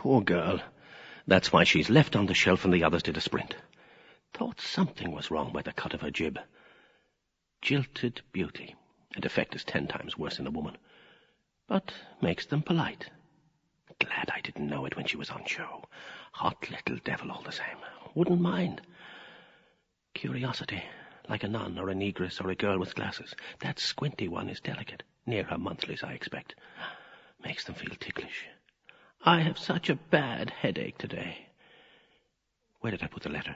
Poor girl. That's why she's left on the shelf and the others did a sprint. Thought something was wrong by the cut of her jib. Jilted beauty. A defect is 10 times worse in a woman. But makes them polite. Glad I didn't know it when she was on show. Hot little devil all the same. Wouldn't mind. Curiosity, like a nun or a negress or a girl with glasses. That squinty one is delicate. Near her monthlies, I expect. Makes them feel ticklish. I have such a bad headache today. Where did I put the letter?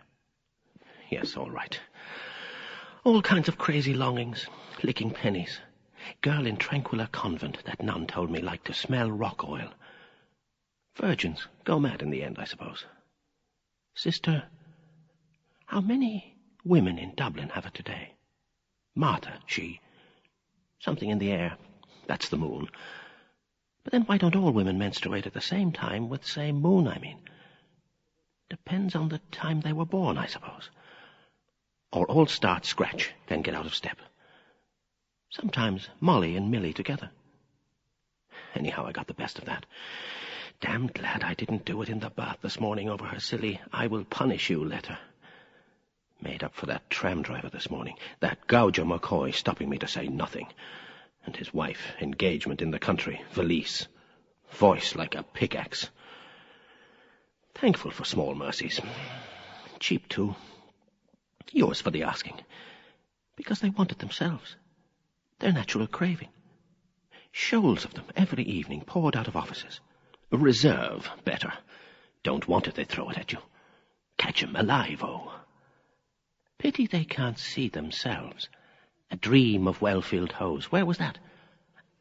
Yes, all right. All kinds of crazy longings. Licking pennies. Girl in Tranquilla Convent, that nun told me, liked to smell rock oil. Virgins go mad in the end, I suppose. Sister, how many women in Dublin have it today? Martha, she. Something in the air. That's the moon. But then why don't all women menstruate at the same time with the same moon, I mean? Depends on the time they were born, I suppose. Or all start scratch, then get out of step. Sometimes Molly and Millie together. Anyhow, I got the best of that. Damn glad I didn't do it in the bath this morning over her silly "I will punish you" letter. Made up for that tram driver this morning, that Gouger McCoy stopping me to say nothing. And his wife, engagement in the country, valise. Voice like a pickaxe. Thankful for small mercies. Cheap, too. Yours for the asking. Because they want it themselves. Their natural craving. Shoals of them every evening poured out of offices. Reserve, better. Don't want it, they throw it at you. Catch 'em alive, oh. Pity they can't see themselves. A dream of well-filled hose. Where was that?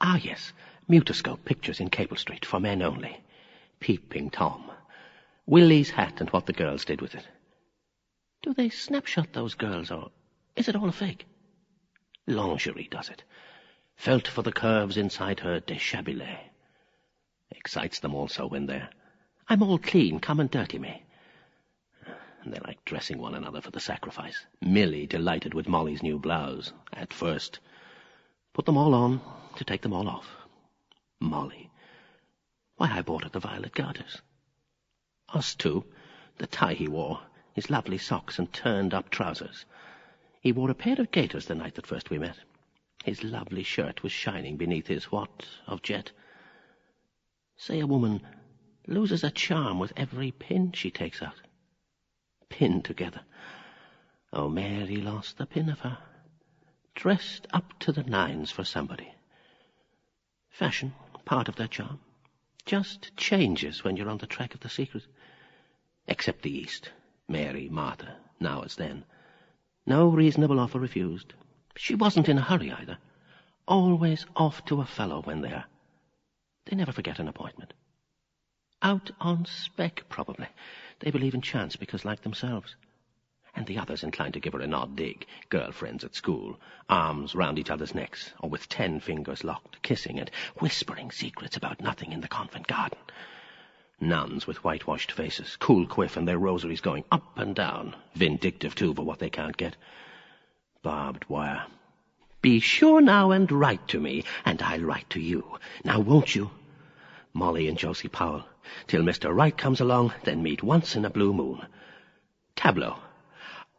Ah, yes. Mutoscope pictures in Capel Street, for men only. Peeping Tom. Willie's hat and what the girls did with it. Do they snapshot those girls, or is it all a fake? Lingerie does it. Felt for the curves inside her deshabillé. Excites them also when they're, "I'm all clean, come and dirty me." And they like dressing one another for the sacrifice. Millie delighted with Molly's new blouse, at first. Put them all on, to take them all off. Molly. Why, I bought her the violet garters. Us too. The tie he wore, his lovely socks and turned-up trousers. He wore a pair of gaiters the night that first we met. His lovely shirt was shining beneath his what of jet. Say a woman loses a charm with every pin she takes out. Pin together. Oh, Mary lost the pin of her. Dressed up to the nines for somebody. Fashion, part of their charm. Just changes when you're on the track of the secret. Except the East. Mary, Martha, now as then. No reasonable offer refused. She wasn't in a hurry either. Always off to a fellow when there. They never forget an appointment. Out on spec, probably. They believe in chance because like themselves. And the others inclined to give her an odd dig. Girlfriends at school, arms round each other's necks, or with 10 fingers locked, kissing and whispering secrets about nothing in the convent garden. Nuns with whitewashed faces, cool quiff and their rosaries going up and down, vindictive too for what they can't get. Barbed wire. Be sure now and write to me, and I'll write to you. Now won't you? Molly and Josie Powell. Till Mr. Wright comes along, then meet once in a blue moon. Tableau.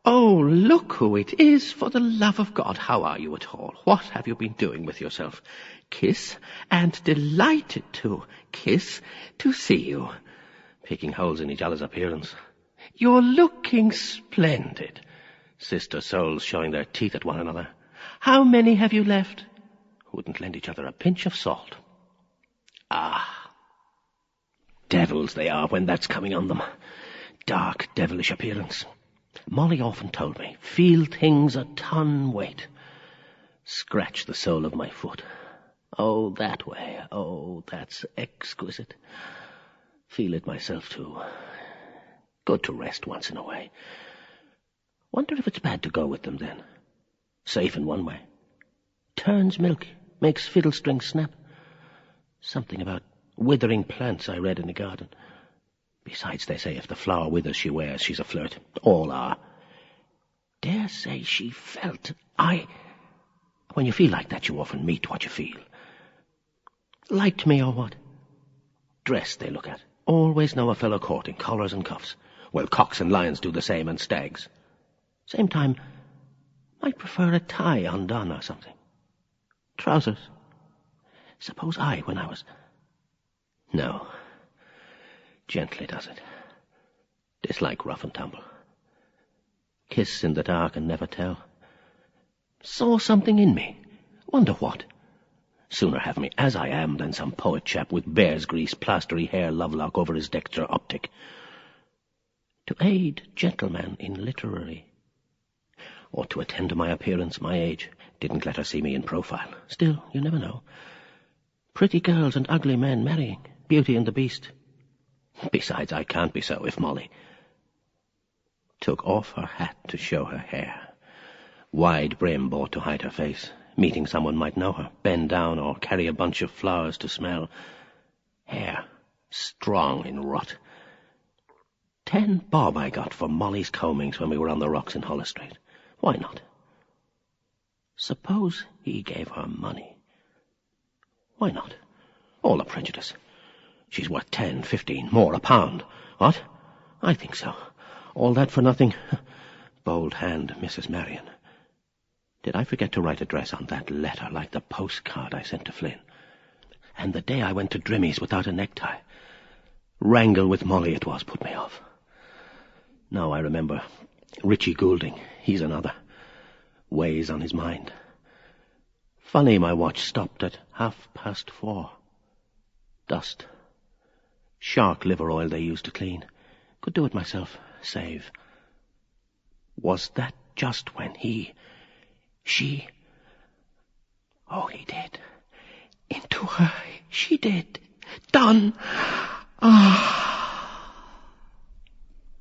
Oh, look who it is, for the love of God. How are you at all? What have you been doing with yourself? Kiss, and delighted to. Kiss, to see you. Picking holes in each other's appearance. You're looking splendid. Sister souls showing their teeth at one another. How many have you left? Wouldn't lend each other a pinch of salt. Ah. Devils they are when that's coming on them. Dark, devilish appearance. Molly often told me, feel things a ton weight. Scratch the sole of my foot. Oh, that way. Oh, that's exquisite. Feel it myself, too. Good to rest once in a way. Wonder if it's bad to go with them, then. Safe in one way. Turns milk, makes fiddle strings snap. Something about withering plants I read in the garden. Besides, they say if the flower withers she wears, she's a flirt. All are. Dare say she felt. When you feel like that, you often meet what you feel. Liked me or what? Dress they look at. Always know a fellow court in collars and cuffs. Well, cocks and lions do the same, and stags. Same time, might prefer a tie undone or something. Trousers. Suppose when I was... No. Gently does it. Dislike rough and tumble. Kiss in the dark and never tell. Saw something in me. Wonder what. Sooner have me as I am than some poet chap with bear's grease, plastery hair, lovelock over his dexter optic. To aid gentleman in literary, or to attend to my appearance, my age, didn't let her see me in profile. Still, you never know. Pretty girls and ugly men marrying, Beauty and the Beast. Besides, I can't be so if Molly took off her hat to show her hair. Wide brim bought to hide her face. Meeting someone might know her, bend down or carry a bunch of flowers to smell. Hair, strong in rot. 10 bob I got for Molly's combings when we were on the rocks in Hollis Street. Why not? Suppose he gave her money. Why not? All a prejudice. She's worth 10, 15, more, a pound. What? I think so. All that for nothing. Bold hand, Mrs. Marion. Did I forget to write address on that letter like the postcard I sent to Flynn? And the day I went to Drimmy's without a necktie. Wrangle with Molly it was, put me off. Now I remember. Richie Goulding, he's another. Weighs on his mind. Funny my watch stopped at 4:30. Dust. Shark liver oil they used to clean. Could do it myself. Save. Was that just when she... Oh, he did. Into her, she did. Done.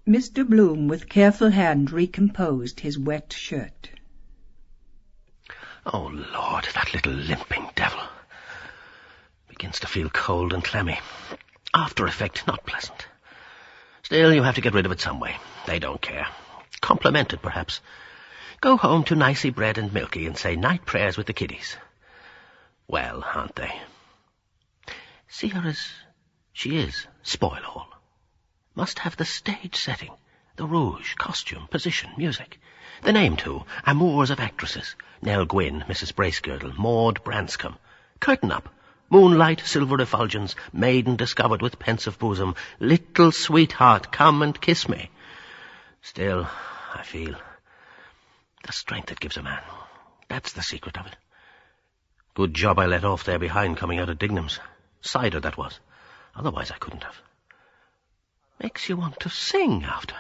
Mr. Bloom, with careful hand, recomposed his wet shirt. Oh, Lord, that little limping devil. Begins to feel cold and clammy. After effect, not pleasant. Still, you have to get rid of it some way. They don't care. Compliment it, perhaps. Go home to nicey bread and milky and say night prayers with the kiddies. Well, aren't they? See her as she is, spoil all. Must have the stage setting, the rouge, costume, position, music. The name, too, amours of actresses. Nell Gwynn, Mrs. Bracegirdle, Maud Branscombe. Curtain up. Moonlight, silver effulgence, maiden discovered with pensive bosom. Little sweetheart, come and kiss me. Still, I feel... the strength it gives a man. That's the secret of it. Good job I let off there behind coming out of Dignam's. Cider, that was. Otherwise I couldn't have. Makes you want to sing after.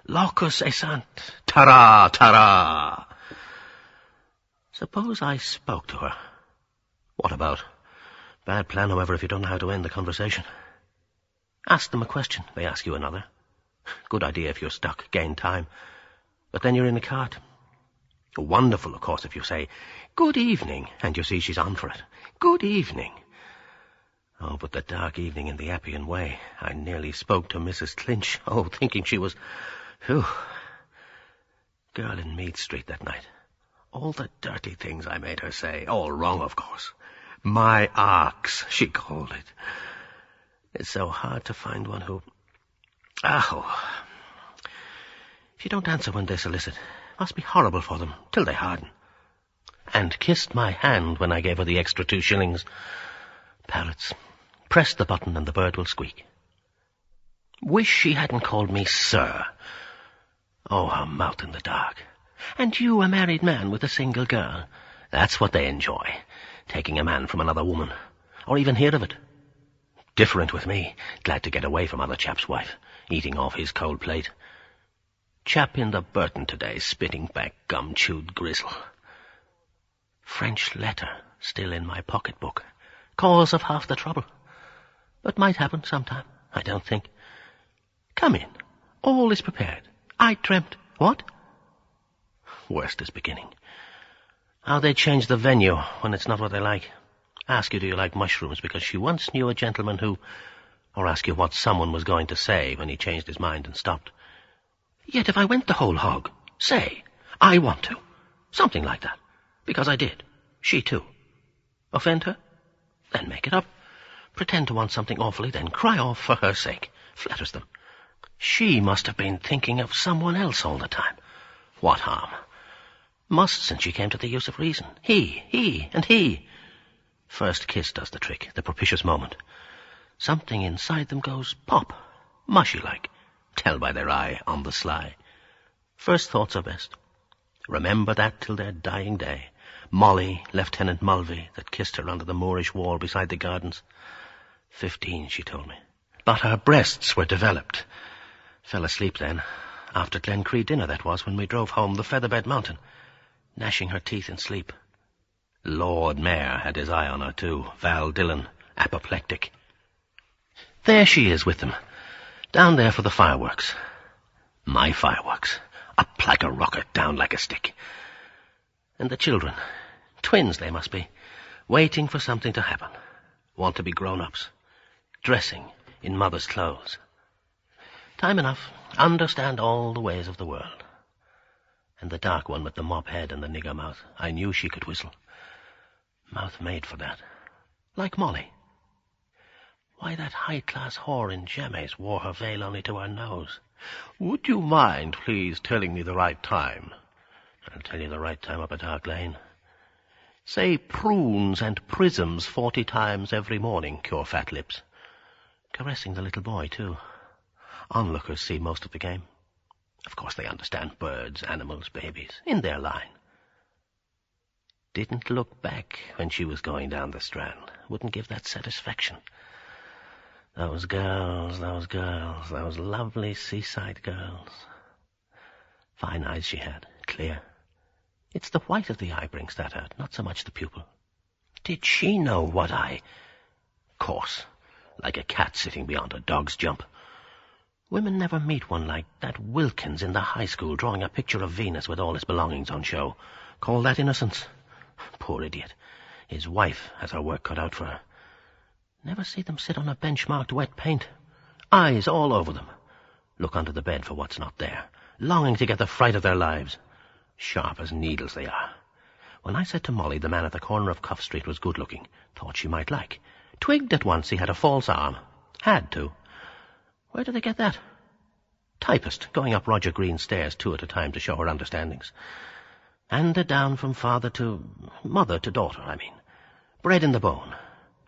Locus esant. Tara, tara. Suppose I spoke to her. What about? Bad plan, however, if you don't know how to end the conversation. Ask them a question, they ask you another. Good idea if you're stuck, gain time. But then you're in the cart. Wonderful, of course, if you say, good evening, and you see she's on for it. Good evening. Oh, but the dark evening in the Appian Way. I nearly spoke to Mrs. Clinch. Oh, thinking she was... Phew. Girl in Mead Street that night. All the dirty things I made her say. All wrong, of course. My arcs, she called it. It's so hard to find one who... Oh. If you don't answer when they solicit, it must be horrible for them, till they harden. And kissed my hand when I gave her the extra 2 shillings. Parrots. Press the button and the bird will squeak. Wish she hadn't called me sir. Oh, her mouth in the dark. And you a married man with a single girl. That's what they enjoy, taking a man from another woman, or even hear of it. Different with me, glad to get away from other chap's wife, eating off his cold plate. Chap in the Burton today, spitting back gum-chewed grizzle. French letter still in my pocketbook. Cause of half the trouble. But might happen sometime, I don't think. Come in. All is prepared. I dreamt... What? Worst is beginning. How they change the venue when it's not what they like. Ask you do you like mushrooms because she once knew a gentleman who... Or ask you what someone was going to say when he changed his mind and stopped. Yet if I went the whole hog, say, I want to. Something like that. Because I did. She too. Offend her? Then make it up. Pretend to want something awfully, then cry off for her sake. Flatters them. She must have been thinking of someone else all the time. What harm? Must, since she came to the use of reason. He, and he. First kiss does the trick, the propitious moment. Something inside them goes pop, mushy-like. Tell by their eye, on the sly. First thoughts are best. Remember that till their dying day. Molly, Lieutenant Mulvey, that kissed her under the Moorish wall beside the gardens. 15, she told me. But her breasts were developed. Fell asleep then. After Glencree dinner, that was, when we drove home the Featherbed Mountain. Gnashing her teeth in sleep. Lord Mayor had his eye on her, too. Val Dillon, apoplectic. There she is with them. Down there for the fireworks. My fireworks. Up like a rocket, down like a stick. And the children. Twins they must be. Waiting for something to happen. Want to be grown-ups. Dressing in mother's clothes. Time enough. Understand all the ways of the world. And the dark one with the mop head and the nigger mouth. I knew she could whistle. Mouth made for that. Like Molly. Why, that high-class whore in James wore her veil only to her nose. Would you mind, please, telling me the right time? I'll tell you the right time up a dark lane. Say prunes and prisms 40 times every morning, cure fat lips. Caressing the little boy, too. Onlookers see most of the game. Of course they understand birds, animals, babies, in their line. Didn't look back when she was going down the Strand. Wouldn't give that satisfaction. Those girls, those lovely seaside girls. Fine eyes she had, clear. It's the white of the eye brings that out, not so much the pupil. Did she know what I... Coarse, like a cat sitting beyond a dog's jump. Women never meet one like that Wilkins in the high school drawing a picture of Venus with all his belongings on show. Call that innocence? Poor idiot. His wife has her work cut out for her. Never see them sit on a bench marked wet paint. Eyes all over them. Look under the bed for what's not there. Longing to get the fright of their lives. Sharp as needles they are. When I said to Molly the man at the corner of Cuff Street was good-looking, thought she might like. Twigged at once he had a false arm. Had to. Where did they get that? Typist, going up Roger Green's stairs 2 at a time to show her understandings. Handed down from mother to daughter, I mean. Bred in the bone.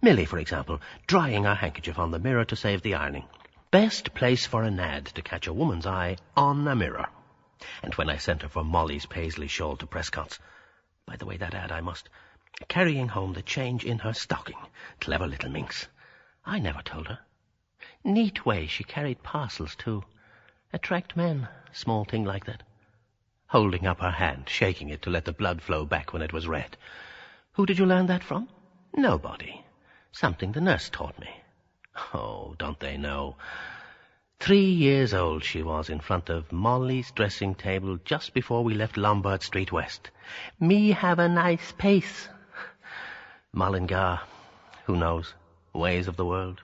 Millie, for example, drying her handkerchief on the mirror to save the ironing. Best place for an ad to catch a woman's eye on a mirror. And when I sent her for Molly's paisley shawl to Prescott's, by the way, that ad I must, carrying home the change in her stocking. Clever little minx. I never told her. Neat way she carried parcels, too. Attract men, small thing like that. Holding up her hand, shaking it to let the blood flow back when it was red. Who did you learn that from? Nobody. Something the nurse taught me. Oh, don't they know? 3 years old she was in front of Molly's dressing table just before we left Lombard Street West. Me have a nice pace. Mullingar, who knows? Ways of the world.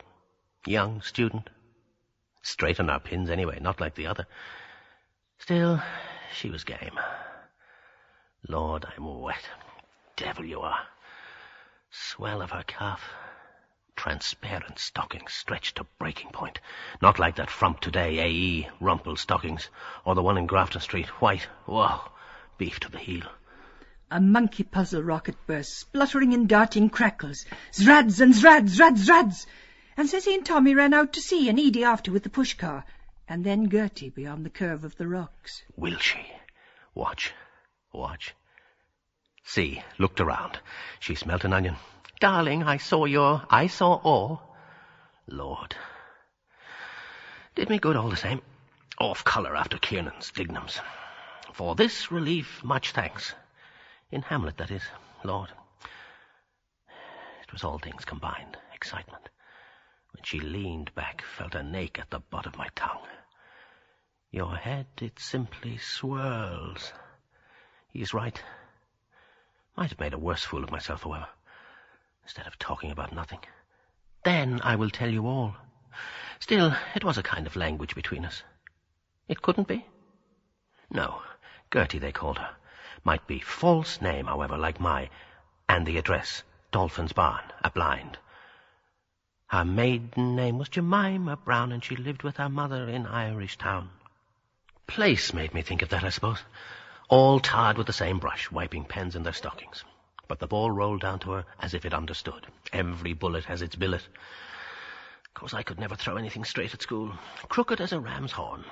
Young student. Straight on our pins anyway, not like the other. Still, she was game. Lord, I'm wet. Devil you are. Swell of her calf. Transparent stockings stretched to breaking point. Not like that frump today, A.E., rumpled stockings, or the one in Grafton Street, white. Whoa, beef to the heel. A monkey puzzle rocket burst, spluttering and darting crackles. Zrads and zrads, zrads, zrads! And Cissy and Tommy ran out to sea, and Edie after with the push-car. And then Gertie beyond the curve of the rocks. Will she? Watch. See, looked around. She smelt an onion. Darling, I saw all. Lord. Did me good all the same. Off colour after Kiernan's dignums. For this relief, much thanks. In Hamlet, that is, Lord. It was all things combined. Excitement. When she leaned back, felt an ache at the butt of my tongue. Your head, it simply swirls. He's right. Might have made a worse fool of myself, however. Instead of talking about nothing. Then I will tell you all. Still, it was a kind of language between us. It couldn't be? No, Gertie they called her. Might be false name, however, like my, and the address, Dolphin's Barn, a blind. Her maiden name was Jemima Brown, and she lived with her mother in Irish Town. Place made me think of that, I suppose. All tarred with the same brush, wiping pens in their stockings. But the ball rolled down to her as if it understood. Every bullet has its billet. Of course, I could never throw anything straight at school. Crooked as a ram's horn.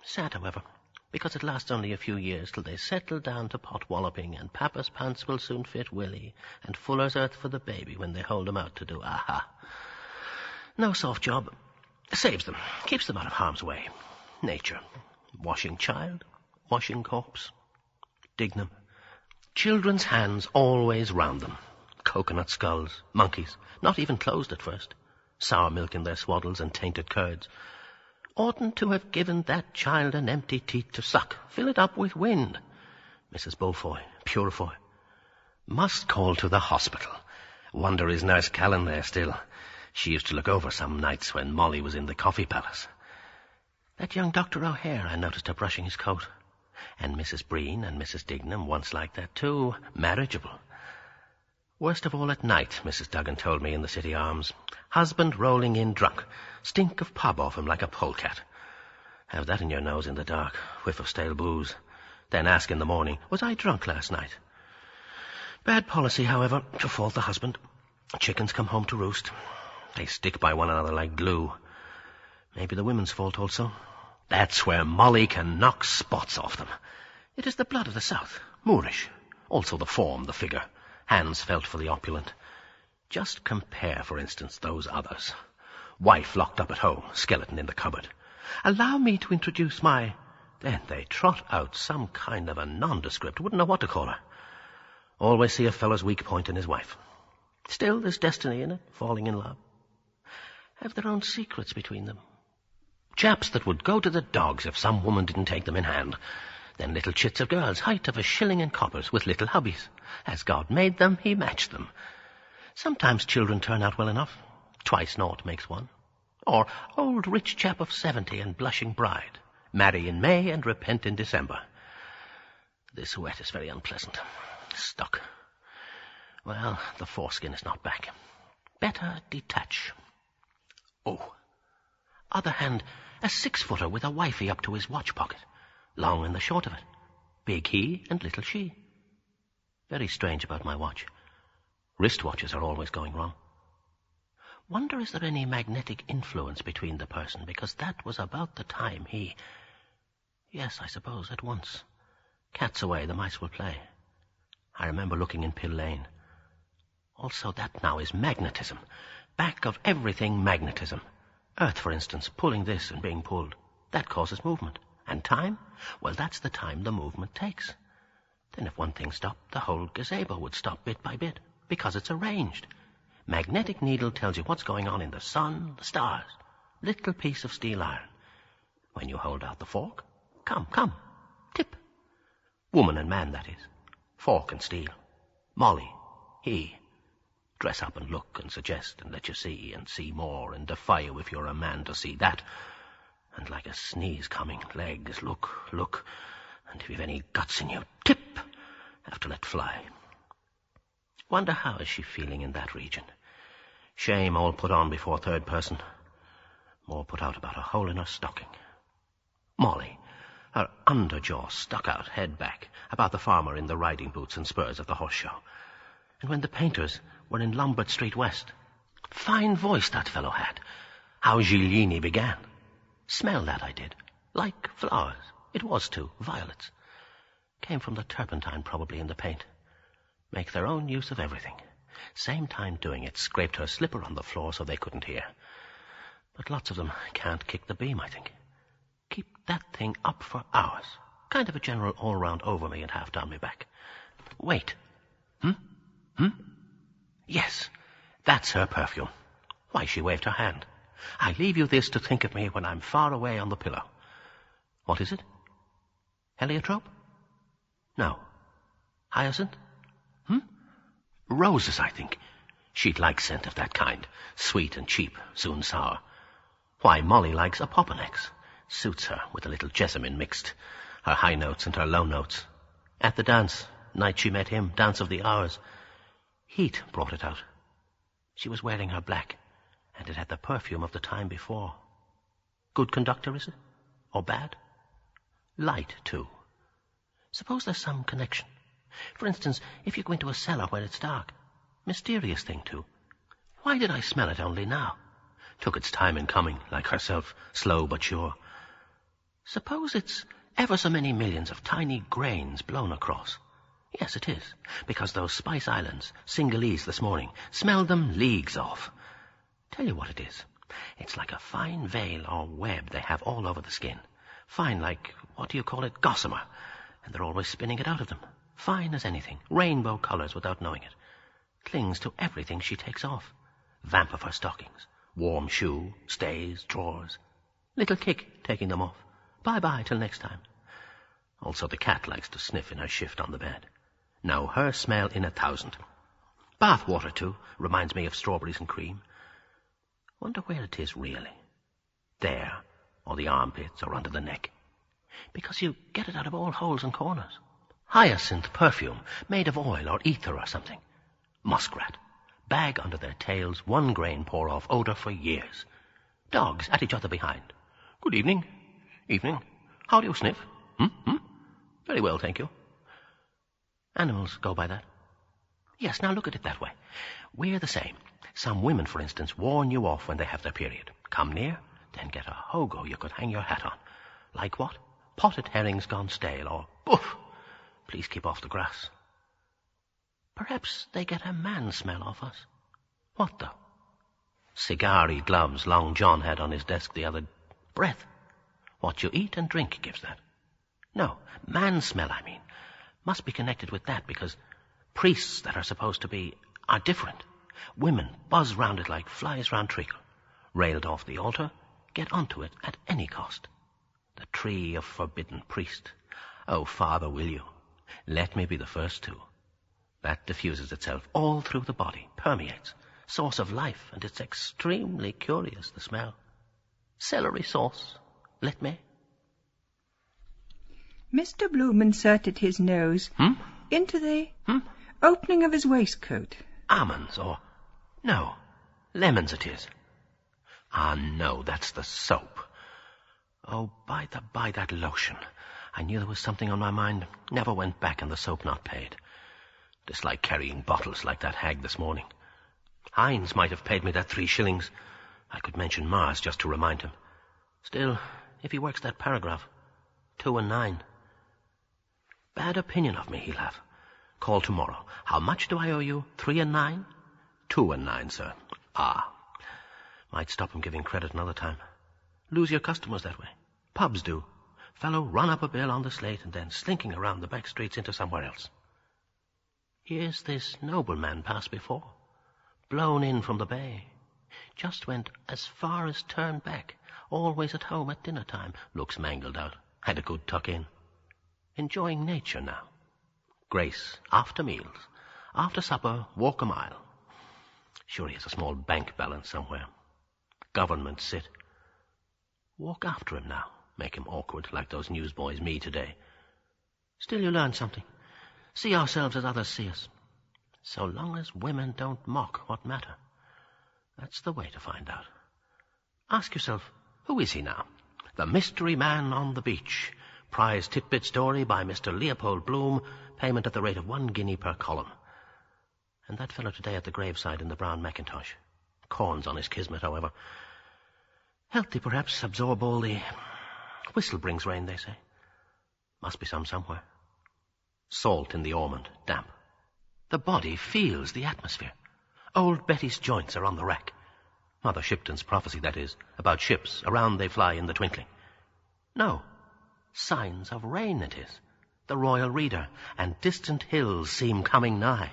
Sad, however, because it lasts only a few years till they settle down to pot walloping, and Papa's pants will soon fit Willie, and Fuller's Earth for the baby when they hold him out to do aha. No soft job. Saves them. Keeps them out of harm's way. Nature. Washing child. Washing corpse. Dignum. Children's hands always round them. Coconut skulls. Monkeys. Not even closed at first. Sour milk in their swaddles and tainted curds. Oughtn't to have given that child an empty teat to suck. Fill it up with wind. Mrs. Beaufoy. Purefoy. Must call to the hospital. Wonder is Nurse Callan there still. She used to look over some nights when Molly was in the coffee palace. That young Dr. O'Hare, I noticed her brushing his coat. And Mrs. Breen and Mrs. Dignam, once like that too, marriageable. Worst of all at night, Mrs. Duggan told me in the City Arms. Husband rolling in drunk. Stink of pub off him like a polecat. Have that in your nose in the dark. Whiff of stale booze. Then ask in the morning, was I drunk last night? Bad policy, however, to fault the husband. Chickens come home to roost. They stick by one another like glue. Maybe the women's fault also. That's where Molly can knock spots off them. It is the blood of the South. Moorish. Also the form, the figure. Hands felt for the opulent. Just compare, for instance, those others. Wife locked up at home, skeleton in the cupboard. Allow me to introduce my... Then they trot out some kind of a nondescript. Wouldn't know what to call her. Always see a fellow's weak point in his wife. Still, there's destiny in it, falling in love. Have their own secrets between them. Chaps that would go to the dogs if some woman didn't take them in hand. Then little chits of girls, height of a shilling in coppers, with little hubbies. As God made them, he matched them. Sometimes children turn out well enough. Twice naught makes one. Or old rich chap of 70 and blushing bride. Marry in May and repent in December. This wet is very unpleasant. Stuck. Well, the foreskin is not back. Better detach. Oh. Other hand, a 6-footer with a wifey up to his watch pocket. Long and the short of it. Big he and little she. Very strange about my watch. Wristwatches are always going wrong. Wonder is there any magnetic influence between the person, because that was about the time he... Yes, I suppose, at once. Cat's away, the mice will play. I remember looking in Pill Lane. Also, that now is magnetism. Back of everything, magnetism. Earth, for instance, pulling this and being pulled. That causes movement. And time? Well, that's the time the movement takes. Then if one thing stopped, the whole gazebo would stop bit by bit, because it's arranged. Magnetic needle tells you what's going on in the sun, the stars. Little piece of steel iron. When you hold out the fork, come, tip. Woman and man, that is. Fork and steel. Molly, he. Dress up and look and suggest and let you see and see more and defy you if you're a man to see that. And like a sneeze coming, legs, look, and if you've any guts in you, tip, have to let fly. Wonder how is she feeling in that region? Shame all put on before third person. More put out about a hole in her stocking. Molly, her underjaw stuck out, head back, about the farmer in the riding boots and spurs of the horse show. And when the painters were in Lombard Street West. Fine voice that fellow had. How Giglini began. Smell that I did. Like flowers. It was too. Violets. Came from the turpentine probably in the paint. Make their own use of everything. Same time doing it, scraped her slipper on the floor so they couldn't hear. But lots of them can't kick the beam, I think. Keep that thing up for hours. Kind of a general all-round over me and half down me back. Wait. Yes, that's her perfume. Why, she waved her hand. I leave you this to think of me when I'm far away on the pillow. What is it? Heliotrope? No. Hyacinth? Roses, I think. She'd like scent of that kind. Sweet and cheap, soon sour. Why, Molly likes a Poponex. Suits her with a little jessamine mixed. Her high notes and her low notes. At the dance, night she met him, dance of the hours. Heat brought it out. She was wearing her black, And it had the perfume of the time before. Good conductor, is it? Or bad? Light, too. Suppose there's some connection. For instance, if you go into a cellar where it's dark. Mysterious thing, too. Why did I smell it only now? Took its time in coming, like herself, slow but sure. Suppose it's ever so many millions of tiny grains blown across. Yes, it is, because those Spice Islands, Cingalese this morning, smelled them leagues off. Tell you what it is. It's like a fine veil or web they have all over the skin. Fine like, what do you call it, gossamer. And they're always spinning it out of them. Fine as anything, rainbow colours without knowing it. Clings to everything she takes off. Vamp of her stockings, warm shoe, stays, drawers. Little kick taking them off. Bye-bye till next time. Also the cat likes to sniff in her shift on the bed. Now her smell in 1,000. Bath water, too, reminds me of strawberries and cream. Wonder where it is really. There, or the armpits, or under the neck. Because you get it out of all holes and corners. Hyacinth perfume, made of oil or ether or something. Muskrat. Bag under their tails, 1 grain pour off odour for years. Dogs at each other behind. Good evening. Evening. How do you sniff? Very well, thank you. Animals go by that. Yes, now look at it that way. We're the same. Some women, for instance, warn you off when they have their period. Come near, then get a hogo you could hang your hat on. Like what? Potted herrings gone stale, or boof! Please keep off the grass. Perhaps they get a man smell off us. What, though? Cigar-y gloves Long John had on his desk the other... Breath. What you eat and drink gives that. No, man smell, I mean. Must be connected with that, because priests that are supposed to be are different. Women buzz round it like flies round treacle. Railed off the altar, get onto it at any cost. The tree of forbidden priest. Oh, Father, will you? Let me be the first to. That diffuses itself all through the body, permeates. Source of life, and it's extremely curious, the smell. Celery sauce. Let me. Mr. Bloom inserted his nose into the opening of his waistcoat. Almonds, or... No, lemons it is. Ah, no, that's the soap. Oh, by that lotion. I knew there was something on my mind. Never went back and the soap not paid. Dislike carrying bottles like that hag this morning. Hines might have paid me that 3 shillings. I could mention Mars just to remind him. Still, if he works that paragraph, 2 and 9. Bad opinion of me he'll have. Call tomorrow. How much do I owe you? 3 and 9? 2 and 9, sir. Ah. Might stop him giving credit another time. Lose your customers that way. Pubs do. Fellow run up a bill on the slate and then slinking around the back streets into somewhere else. Here's this nobleman passed before. Blown in from the bay. Just went as far as Turnback. Always at home at dinner time. Looks mangled out. Had a good tuck in. Enjoying nature now. Grace, after meals. After supper, walk a mile. Sure he has a small bank balance somewhere. Government sit. Walk after him now. Make him awkward like those newsboys me today. Still you learn something. See ourselves as others see us. So long as women don't mock what matter. That's the way to find out. Ask yourself, who is he now? The mystery man on the beach. Prize titbit story by Mr. Leopold Bloom. Payment at the rate of 1 guinea per column. And that fellow today at the graveside in the brown mackintosh. Corns on his kismet, however. Healthy, perhaps, absorb all the... Whistle brings rain, they say. Must be some somewhere. Salt in the ormond, damp. The body feels the atmosphere. Old Betty's joints are on the rack. Mother Shipton's prophecy, that is, about ships, around they fly in the twinkling. No, signs of rain it is. The royal reader, and distant hills seem coming nigh.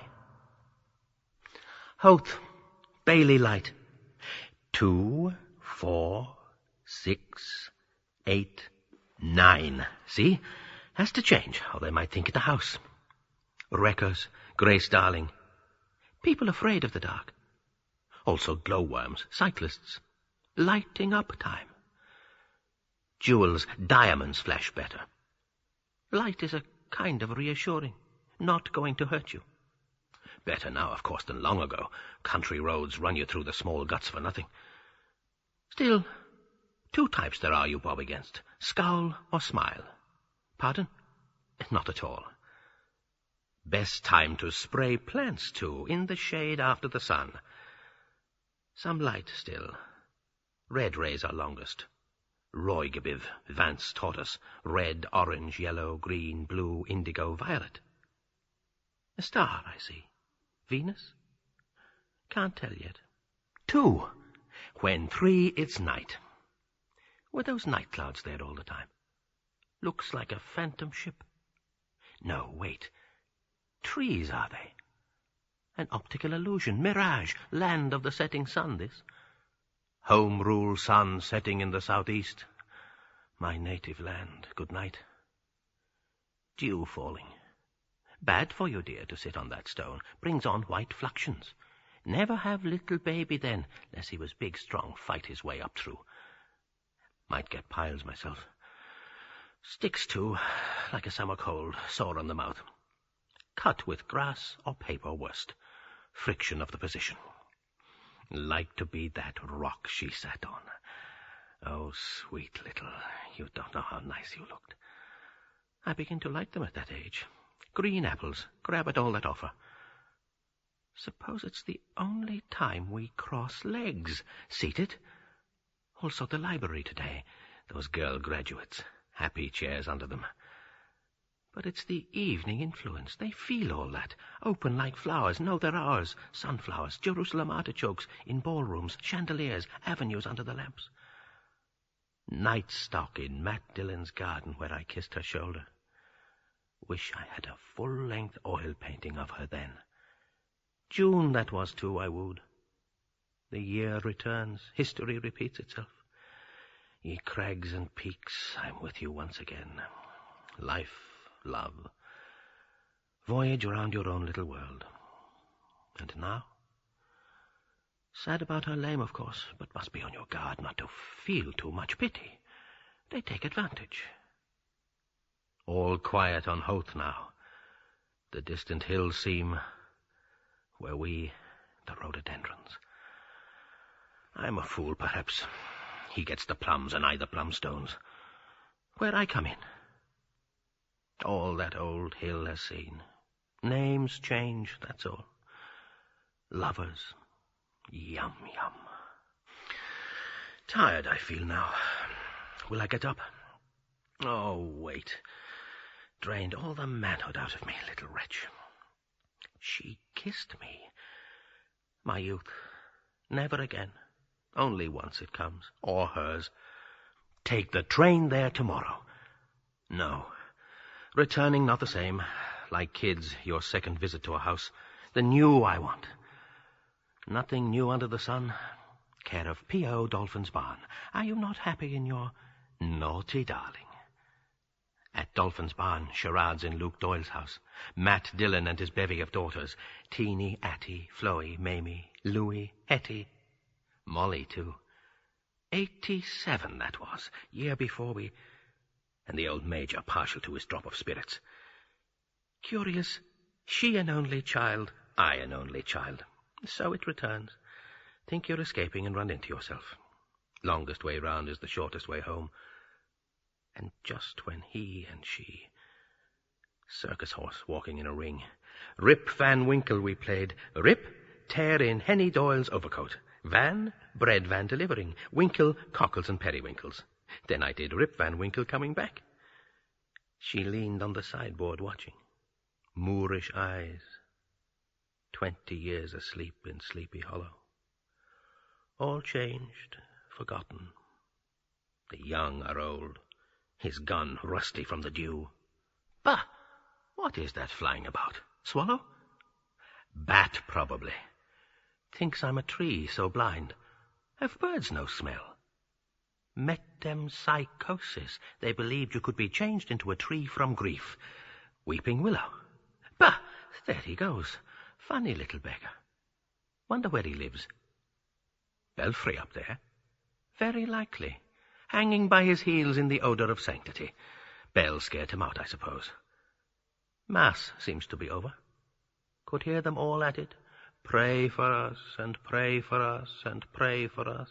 Hoth, Bailey light. 2, 4, 6, 8, 9. See? Has to change, or they might think it a house. Wreckers, Grace Darling. People afraid of the dark. Also glowworms, cyclists. Lighting up time. Jewels, diamonds flash better. Light is a kind of reassuring, not going to hurt you. Better now, of course, than long ago. Country roads run you through the small guts for nothing. Still, two types there are you bob against, scowl or smile. Pardon? Not at all. Best time to spray plants, too, in the shade after the sun. Some light still. Red rays are longest. Roigebiv, Vance taught us. Red, orange, yellow, green, blue, indigo, violet. A star, I see. Venus? Can't tell yet. 2. When 3, it's night. Were those night clouds there all the time? Looks like a phantom ship. No, wait. Trees, are they? An optical illusion, mirage, land of the setting sun, this. Home rule sun setting in the southeast. My native land, good night. Dew falling. Bad for you, dear, to sit on that stone. Brings on white fluxions. Never have little baby then, less he was big, strong, fight his way up through. Might get piles myself. Sticks, too, like a summer cold, sore on the mouth. Cut with grass or paper worst. Friction of the position. Like to be that rock she sat on. Oh, sweet little, you don't know how nice you looked. I begin to like them at that age. Green apples, grab at all that offer. Suppose it's the only time we cross legs. Seated? Also the library today. Those girl graduates. Happy chairs under them. But it's the evening influence. They feel all that. Open like flowers. No, they're ours. Sunflowers, Jerusalem artichokes, in ballrooms, chandeliers, avenues under the lamps. Night stock in Matt Dillon's garden where I kissed her shoulder. Wish I had a full-length oil painting of her then. June that was too, I wooed. The year returns. History repeats itself. Ye crags and peaks, I'm with you once again. Life, love. Voyage around your own little world. And now? Sad about her lame, of course, but must be on your guard not to feel too much pity. They take advantage. All quiet on Hoath now. The distant hills seem where we, the rhododendrons. I'm a fool, perhaps. He gets the plums and I the plumstones. Where I come in. All that old hill has seen. Names change, that's all. Lovers. Yum, yum. Tired I feel now. Will I get up? Oh, wait. Drained all the manhood out of me, little wretch. She kissed me. My youth. Never again. Only once it comes. Or hers. Take the train there tomorrow. No. Returning not the same. Like kids, your second visit to a house. The new I want. Nothing new under the sun. Care of P.O. Dolphin's Barn. Are you not happy in your naughty darling? At Dolphin's Barn, charades in Luke Doyle's house. Matt Dillon and his bevy of daughters. Teeny, Atty, Floey, Mamie, Louie, Hetty. Molly, too. 87, that was. Year before we... And the old Major, partial to his drop of spirits. Curious. She an only child, I an only child. So it returns. Think you're escaping and run into yourself. Longest way round is the shortest way home. And just when he and she... Circus horse walking in a ring. Rip Van Winkle we played. Rip, tear in Henny Doyle's overcoat. Van, bread van delivering. Winkle, cockles and periwinkles. Then I did Rip Van Winkle coming back. She leaned on the sideboard watching. Moorish eyes. 20 years asleep in Sleepy Hollow. All changed, forgotten. The young are old. His gun rusty from the dew. Bah! What is that flying about? Swallow? Bat, probably. Thinks I'm a tree, so blind. Have birds no smell? Metempsychosis. They believed you could be changed into a tree from grief. Weeping willow. Bah! There he goes. Funny little beggar. Wonder where he lives. Belfry up there. Very likely. Hanging by his heels in the odour of sanctity. Bell scared him out, I suppose. Mass seems to be over. Could hear them all at it. Pray for us, and pray for us, and pray for us.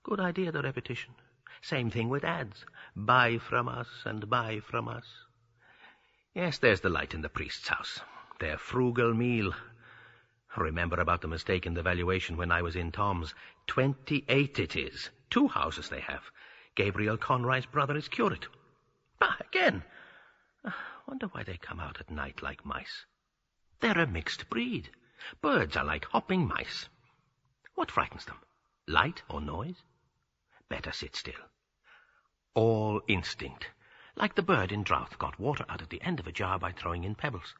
Good idea, the repetition. Same thing with ads. Buy from us and buy from us. Yes, there's the light in the priest's house. Their frugal meal. Remember about the mistake in the valuation when I was in Tom's. 28 it is. 2 houses they have. Gabriel Conroy's brother is curate. Bah, again. Wonder why they come out at night like mice. They're a mixed breed. Birds are like hopping mice. What frightens them? Light or noise? Better sit still. All instinct. Like the bird in drought got water out of the end of a jar by throwing in pebbles.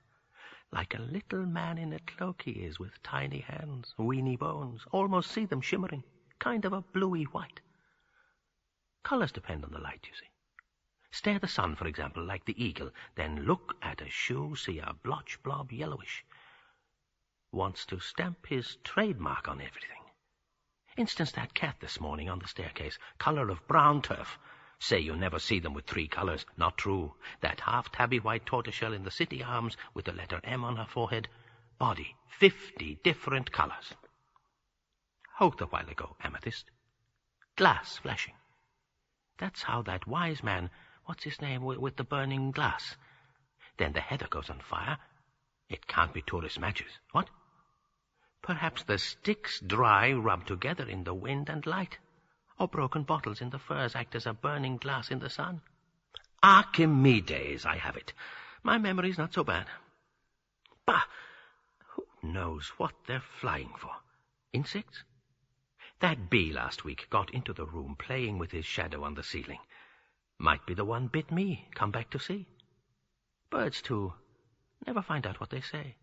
Like a little man in a cloak he is, with tiny hands, weeny bones. Almost see them shimmering, kind of a bluey white. Colours depend on the light, you see. Stare the sun, for example, like the eagle, then look at a shoe, see a blotch blob yellowish. Wants to stamp his trademark on everything. Instance that cat this morning on the staircase, colour of brown turf. Say you never see them with 3 colours. Not true. That half-tabby white tortoiseshell in the City Arms with the letter M on her forehead. Body, 50 different colours. Hoth a while ago, amethyst. Glass flashing. That's how that wise man, what's his name, with the burning glass. Then the heather goes on fire. It can't be tourist matches. What? Perhaps the sticks dry rub together in the wind and light. Or broken bottles in the firs act as a burning glass in the sun. Archimedes, I have it. My memory's not so bad. Bah! Who knows what they're flying for? Insects? That bee last week got into the room playing with his shadow on the ceiling. Might be the one bit me, come back to see. Birds, too, never find out what they say.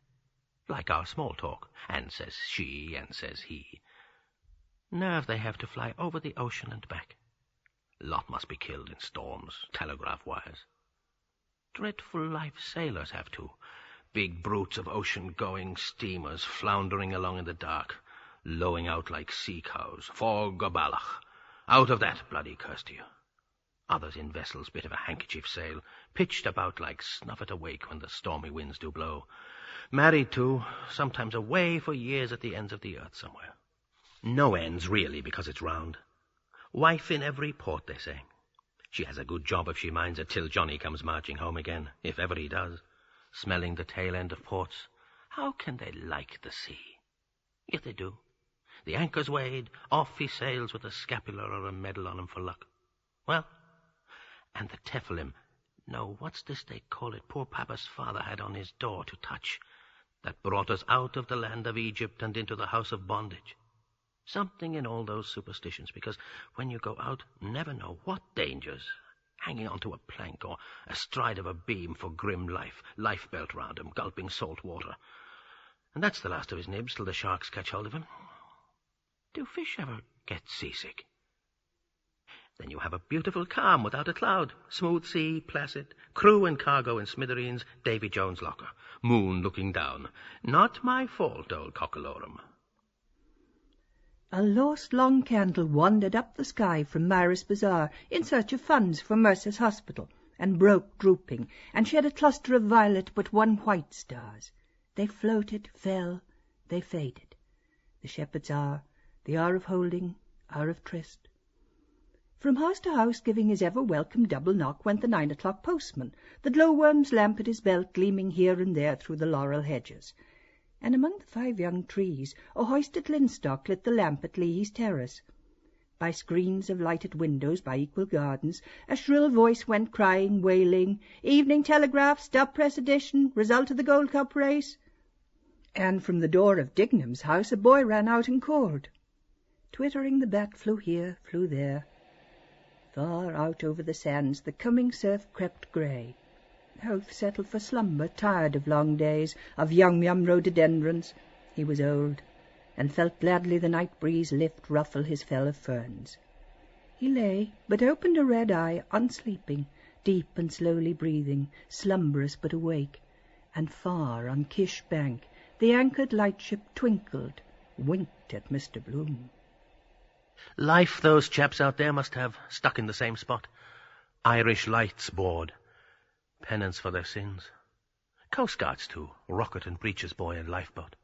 Like our small talk, and says she, and says he. Nerve they have to fly over the ocean and back. Lot must be killed in storms, telegraph wires. Dreadful life sailors have to. Big brutes of ocean-going steamers floundering along in the dark, lowing out like sea cows. For Gobalach. Out of that, bloody curse to you. Others in vessels, bit of a handkerchief sail, pitched about like snuff at a wake when the stormy winds do blow. Married too, sometimes away for years at the ends of the earth somewhere. No ends, really, because it's round. Wife in every port, they say. She has a good job if she minds it till Johnny comes marching home again, if ever he does, smelling the tail end of ports. How can they like the sea? Yet they do. The anchor's weighed, off he sails with a scapular or a medal on him for luck. Well, and the tephilim, no, what's this they call it, poor Papa's father had on his door to touch, that brought us out of the land of Egypt and into the house of bondage. Something in all those superstitions, because when you go out, never know what dangers, hanging onto a plank or astride of a beam for grim life, life belt round him, gulping salt water. And that's the last of his nibs till the sharks catch hold of him. Do fish ever get seasick? Then you have a beautiful calm without a cloud, smooth sea, placid, crew and cargo in smithereens, Davy Jones' locker, moon looking down. Not my fault, old cockalorum. A lost long candle wandered up the sky from Myra's Bazaar in search of funds for Mercer's Hospital, and broke drooping, and shed a cluster of violet but 1 white stars. They floated, fell, they faded. The shepherd's hour, the hour of holding, hour of tryst. From house to house, giving his ever-welcome double knock, went the 9 o'clock postman, the glowworm's lamp at his belt gleaming here and there through the laurel hedges. And among the 5 young trees, a hoisted linstock lit the lamp at Leahy's terrace. By screens of lighted windows, by equal gardens, a shrill voice went crying, wailing, "Evening Telegraph, stop press edition, result of the Gold Cup race." And from the door of Dignam's house a boy ran out and called. Twittering the bat flew here, flew there. Far out over the sands the coming surf crept grey. Howth settled for slumber, tired of long days, of young rhododendrons. He was old, and felt gladly the night breeze lift, ruffle his fell of ferns. He lay, but opened a red eye, unsleeping, deep and slowly breathing, slumberous but awake, and far on Kish Bank the anchored lightship twinkled, winked at Mr. Bloom. Life those chaps out there must have, stuck in the same spot. Irish lights board. Penance for their sins. Coastguards, too, rocket and breeches boy and lifeboat.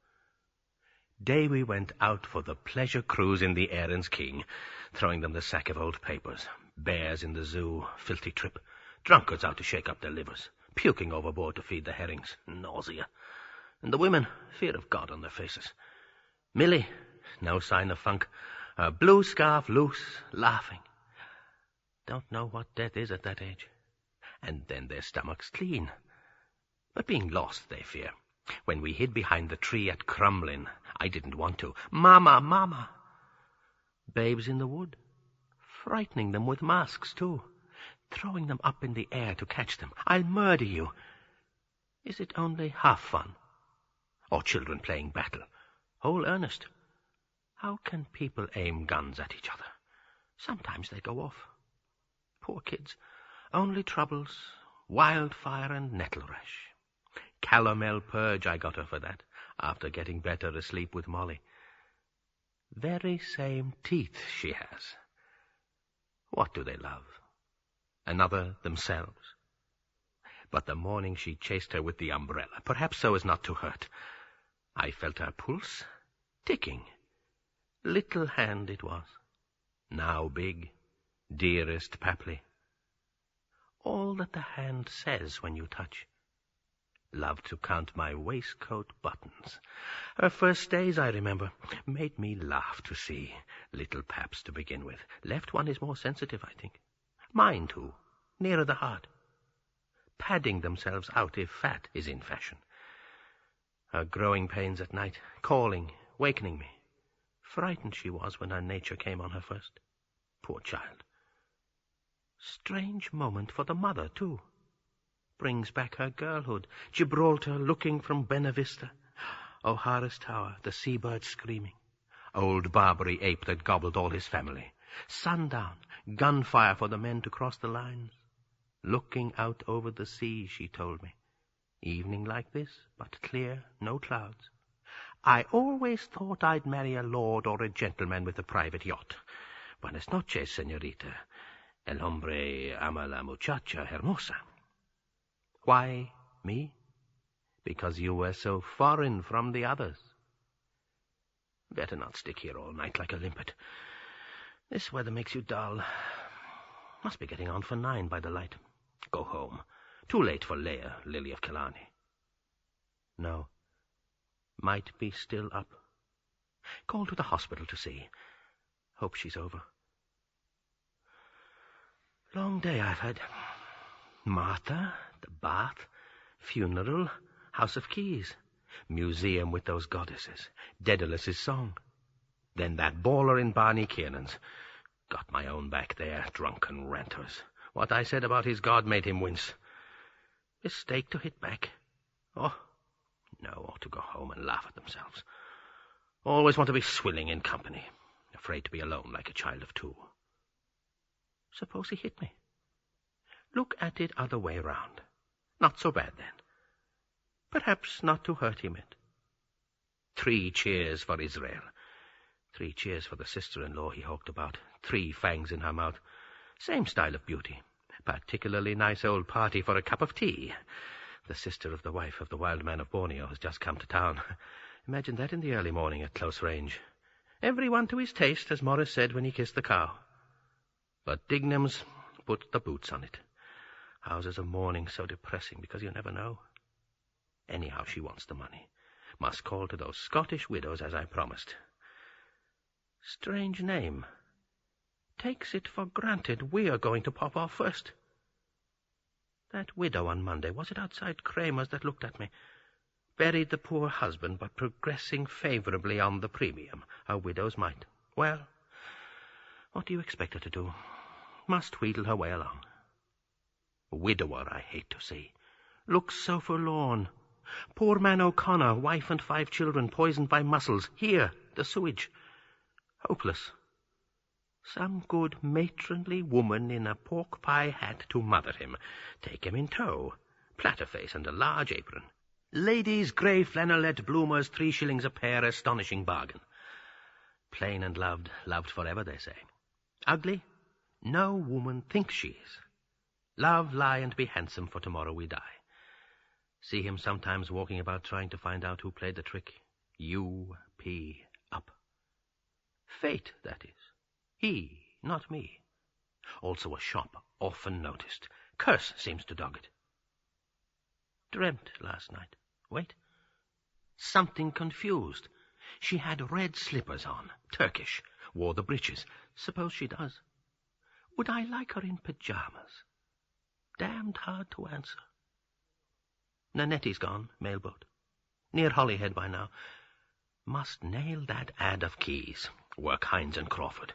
Day we went out for the pleasure cruise in the Erin's King, throwing them the sack of old papers. Bears in the zoo, filthy trip. Drunkards out to shake up their livers. Puking overboard to feed the herrings. Nausea. And the women, fear of God on their faces. Millie, no sign of funk. Her blue scarf loose, laughing. Don't know what death is at that age. And then their stomachs clean. But being lost, they fear. When we hid behind the tree at Crumlin, I didn't want to. Mama, mama. Babes in the wood. Frightening them with masks, too. Throwing them up in the air to catch them. I'll murder you. Is it only half fun? Or children playing battle? Whole earnest. How can people aim guns at each other? Sometimes they go off. Poor kids. Only troubles, wildfire and nettle rash. Calomel purge I got her for that, after getting better asleep with Molly. Very same teeth she has. What do they love? Another themselves? But the morning she chased her with the umbrella, perhaps so as not to hurt, I felt her pulse ticking. Little hand it was, now big, dearest Papley. All that the hand says when you touch. Loved to count my waistcoat buttons. Her first days, I remember, made me laugh to see. Little Paps to begin with. Left one is more sensitive, I think. Mine, too, nearer the heart. Padding themselves out if fat is in fashion. Her growing pains at night, calling, wakening me. Frightened she was when her nature came on her first. Poor child. Strange moment for the mother, too. Brings back her girlhood, Gibraltar looking from Benavista, O'Hara's Tower, the seabird screaming, old Barbary ape that gobbled all his family, sundown, gunfire for the men to cross the lines, looking out over the sea, she told me. Evening like this, but clear, no clouds. I always thought I'd marry a lord or a gentleman with a private yacht. Buenas noches, señorita. El hombre ama la muchacha hermosa. Why me? Because you were so foreign from the others. Better not stick here all night like a limpet. This weather makes you dull. Must be getting on for 9 by the light. Go home. Too late for Leia, Lily of Killarney. No. Might be still up. Call to the hospital to see. Hope she's over. Long day I've had. Martha, the bath, funeral, House of Keys, museum with those goddesses, Dedalus' song. Then that baller in Barney Kiernan's. Got my own back there, drunken ranters. What I said about his god made him wince. Mistake to hit back. Oh, no, ought to go home and laugh at themselves. Always want to be swilling in company, afraid to be alone like a child of 2. Suppose he hit me. Look at it other way round. Not so bad, then. Perhaps not to hurt him it. 3 cheers for Israel. 3 cheers for the sister-in-law he hawked about. 3 fangs in her mouth. Same style of beauty. Particularly nice old party for a cup of tea. The sister of the wife of the wild man of Borneo has just come to town. Imagine that in the early morning at close range. Everyone to his taste, as Morris said when he kissed the cow. But Dignam's put the boots on it. Houses of mourning so depressing because you never know. Anyhow, she wants the money. Must call to those Scottish widows as I promised. Strange name. Takes it for granted we're going to pop off first. That widow on Monday, was it outside Kramer's that looked at me? Buried the poor husband, but progressing favourably on the premium. Her widows might. Well, what do you expect her to do? Must wheedle her way along. Widower, I hate to see. Looks so forlorn. Poor man O'Connor, wife and 5 children, poisoned by mussels. Here, the sewage. Hopeless. Some good matronly woman in a pork pie hat to mother him. Take him in tow. Platter face and a large apron. Ladies' grey flannelette bloomers, 3 shillings a pair, astonishing bargain. Plain and loved, loved forever, they say. Ugly? No woman thinks she is. Love, lie, and be handsome, for tomorrow we die. See him sometimes walking about trying to find out who played the trick. You, P up. Fate, that is. He, not me. Also a shop, often noticed. Curse seems to dog it. Dreamt last night. Wait. Something confused. She had red slippers on, Turkish, wore the breeches. Suppose she does. Would I like her in pyjamas? Damned hard to answer. Nanetti's gone, mailboat. Near Holyhead by now. Must nail that ad of Key's. Work Hines and Crawford.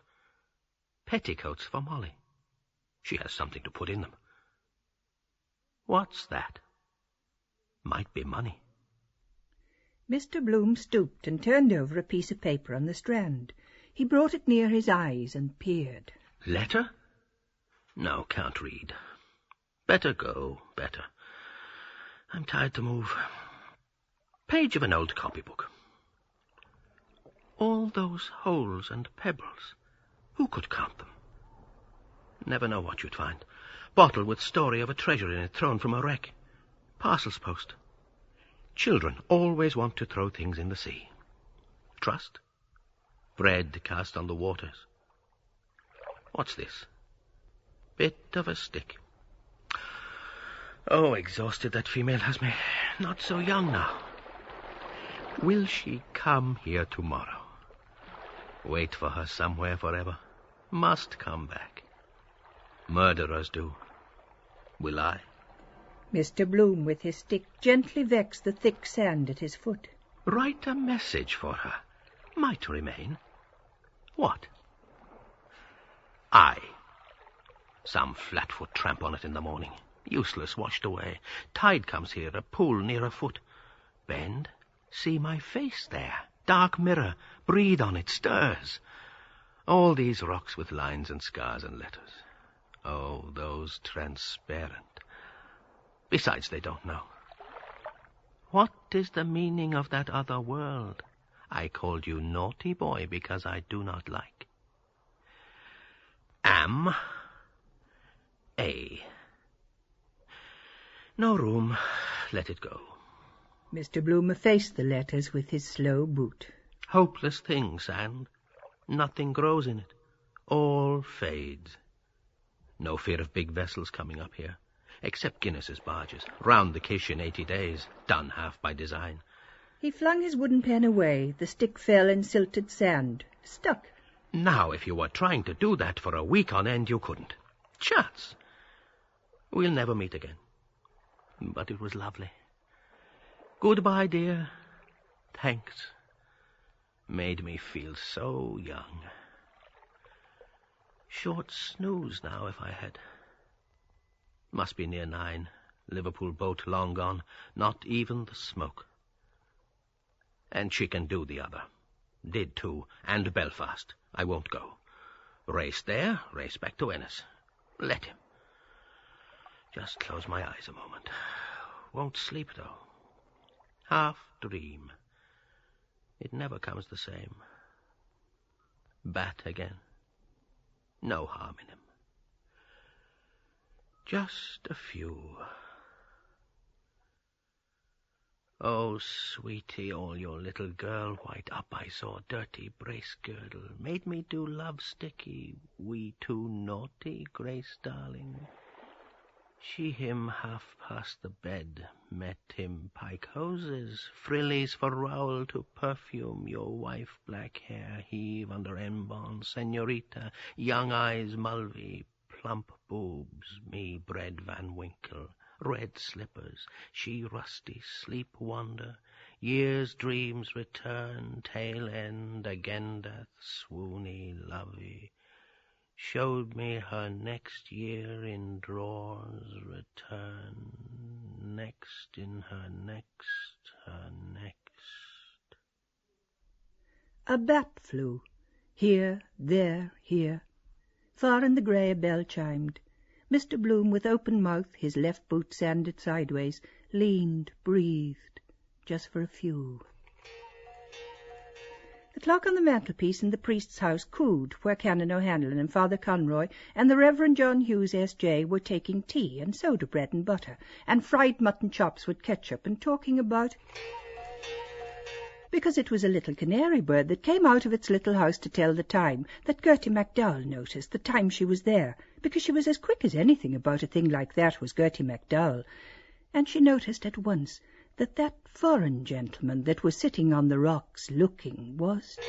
Petticoats for Molly. She has something to put in them. What's that? Might be money. Mr. Bloom stooped and turned over a piece of paper on the strand. He brought it near his eyes and peered. Letter? No, can't read. Better go, better. I'm tired to move. Page of an old copybook. All those holes and pebbles. Who could count them? Never know what you'd find. Bottle with story of a treasure in it thrown from a wreck. Parcels post. Children always want to throw things in the sea. Trust. Bread cast on the waters. What's this? Bit of a stick. Oh, exhausted that female has me. Not so young now. Will she come here tomorrow? Wait for her somewhere forever. Must come back. Murderers do. Will I? Mr. Bloom, with his stick, gently vexed the thick sand at his foot. Write a message for her. Might remain. What? I. Some flatfoot tramp on it in the morning. Useless, washed away. Tide comes here, a pool near a foot. Bend, see my face there. Dark mirror, breathe on it, stirs. All these rocks with lines and scars and letters. Oh, those transparent. Besides, they don't know. What is the meaning of that other world? I called you naughty boy because I do not like. Am. A. No room. Let it go. Mr. Bloom effaced the letters with his slow boot. Hopeless thing, sand. Nothing grows in it. All fades. No fear of big vessels coming up here. Except Guinness's barges. Round the Kish in 80 days. Done half by design. He flung his wooden pen away. The stick fell in silted sand. Stuck. Now, if you were trying to do that for a week on end, you couldn't. Chance. We'll never meet again. But it was lovely. Goodbye, dear. Thanks. Made me feel so young. Short snooze now, if I had. Must be near 9. Liverpool boat long gone. Not even the smoke. And she can do the other. Did too. And Belfast. I won't go. Race there, race back to Ennis. Let him. Just close my eyes a moment. Won't sleep, though. Half dream. It never comes the same. Bat again. No harm in him. Just a few. Oh, sweetie, all your little girl white up I saw, dirty brace girdle, made me do love sticky, we too naughty, Grace darling. She him half past the bed, met him pike hoses, frillies for rowel to perfume your wife black hair heave under embon, senorita, young eyes mulvey, plump boobs, me bread Van Winkle, red slippers, she rusty sleep wonder, years dreams return, tail end, again death, swoony lovey. Showed me her next year in drawers return, next in her next, her next. A bat flew, here, there, here. Far in the grey a bell chimed. Mr. Bloom, with open mouth, his left boot sanded sideways, leaned, breathed, just for a few. The clock on the mantelpiece in the priest's house cooed where Canon O'Hanlon and Father Conroy and the Reverend John Hughes S.J. were taking tea and soda bread and butter and fried mutton chops with ketchup and talking about because it was a little canary bird that came out of its little house to tell the time, that Gerty MacDowell noticed the time she was there, because she was as quick as anything about a thing like that, was Gerty MacDowell. And she noticed at once that foreign gentleman that was sitting on the rocks looking was